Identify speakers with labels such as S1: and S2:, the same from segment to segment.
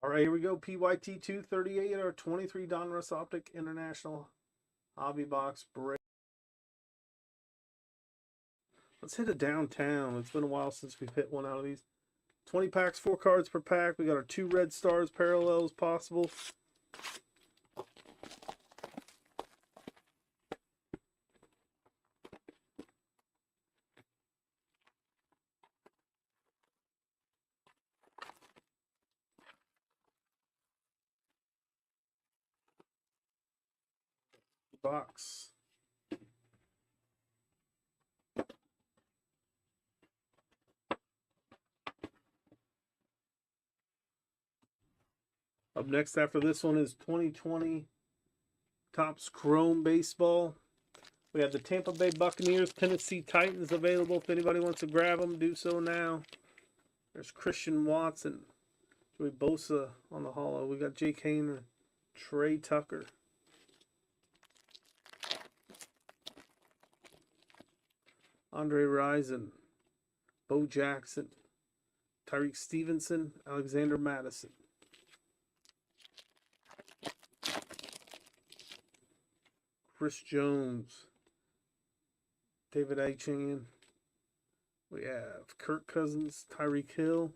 S1: All right, here we go. PYT 238 or 23 Donruss Optic International Hobby Box Break. Let's hit a downtown. It's been a while since we've hit one out of these. 20 packs, 4 cards per pack. We got our 2 red stars parallels possible. Box. Up next after this one is 2020 Topps Chrome Baseball. We have the Tampa Bay Buccaneers, Tennessee Titans available. If anybody wants to grab them, do so now. There's Christian Watson, Joey Bosa on the holo. We got Jake Hainer, Trey Tucker. Andre Rison, Bo Jackson, Tyreek Stevenson, Alexander Madison. Chris Jones, David Achan. We have Kirk Cousins, Tyreek Hill.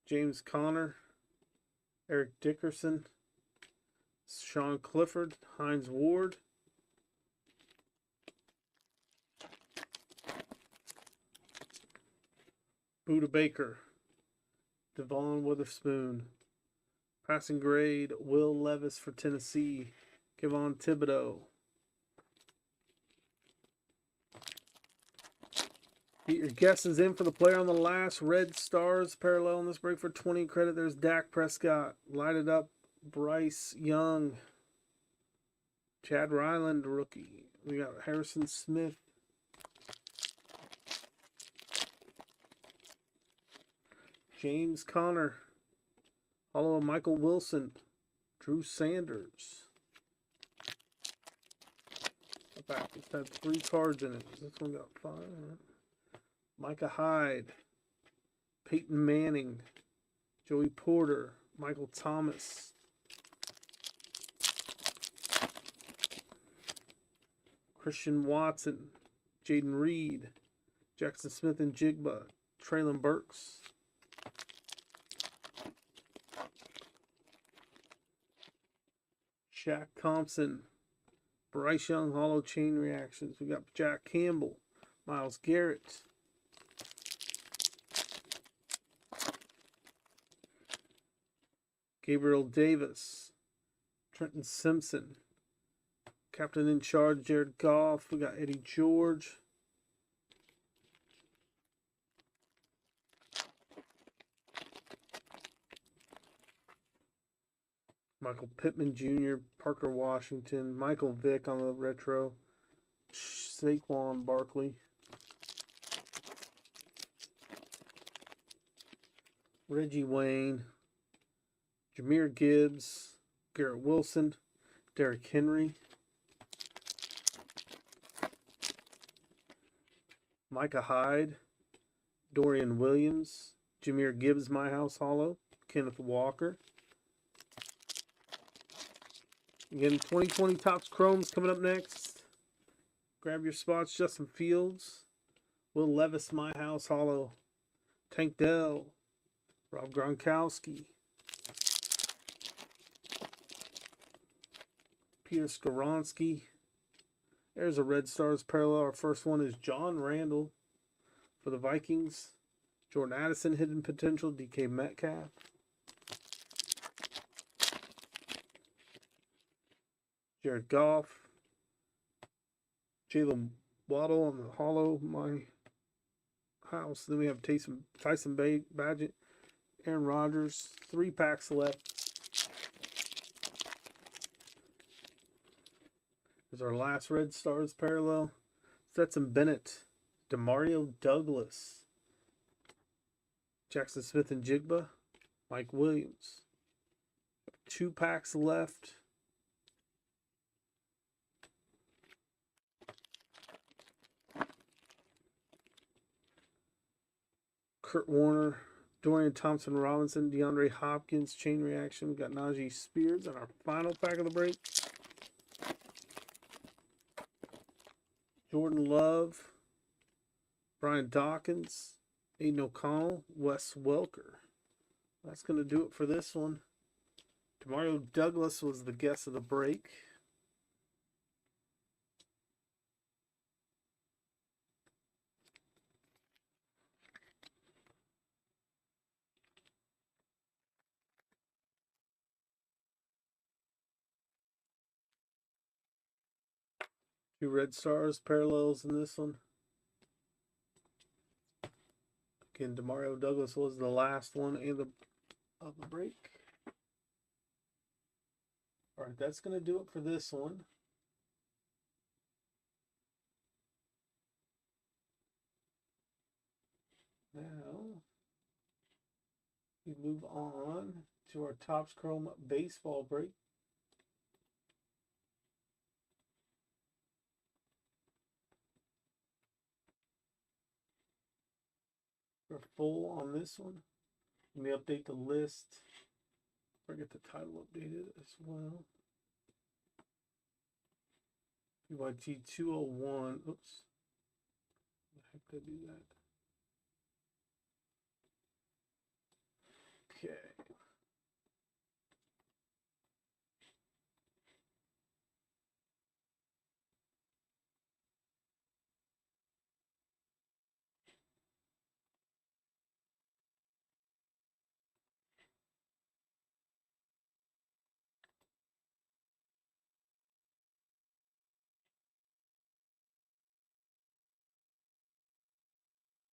S1: James Conner, Eric Dickerson, Sean Clifford, Hines Ward. Buda Baker, Devon Witherspoon. Passing grade, Will Levis for Tennessee, Kevon Thibodeau. Get your guesses in for the player on the last red stars parallel in this break for 20 credit. There's Dak Prescott. Light it up, Bryce Young. Chad Ryland, rookie. We got Harrison Smith. James Conner. Follow Michael Wilson. Drew Sanders. This had 3 cards in it. This one got 5. Micah Hyde. Peyton Manning. Joey Porter. Michael Thomas. Christian Watson. Jaden Reed. Jackson Smith and Jigba. Traylon Burks. Shaq Thompson. Bryce Young, Holo Chain Reactions. We got Jack Campbell. Myles Garrett. Gabriel Davis. Trenton Simpson. Captain in charge, Jared Goff. We got Eddie George. Michael Pittman Jr., Parker Washington, Michael Vick on the retro, Saquon Barkley, Reggie Wayne, Jahmyr Gibbs, Garrett Wilson, Derrick Henry, Micah Hyde, Dorian Williams, Jahmyr Gibbs, My House Holo, Kenneth Walker. Again, 2020 Topps Chrome's coming up next. Grab your spots. Justin Fields, Will Levis, My House Holo, Tank Dell, Rob Gronkowski, Peter Skoronski. There's a Red Stars parallel. Our first one is John Randall for the Vikings. Jordan Addison, Hidden Potential, DK Metcalf. Jared Goff. Jalen Waddle on the holo, My House. Then we have Tyson Badgett, Aaron Rodgers. 3 packs left. There's our last Red Stars parallel. Stetson Bennett. Demario Douglas. Jackson Smith and Jigba. Mike Williams. 2 packs left. Kurt Warner, Dorian Thompson-Robinson, DeAndre Hopkins, chain reaction. We got Najee Spears in our final pack of the break. Jordan Love, Brian Dawkins, Aiden O'Connell, Wes Welker. That's going to do it for this one. Demario Douglas was the guest of the break. Two red stars, parallels in this one. Again, Demario Douglas was the last one of the break. All right, that's going to do it for this one. Now, we move on to our Topps Chrome baseball break. We're full on this one. Let me update the list. Or get the title updated as well. PYT 201. Oops. How the heck did I do that?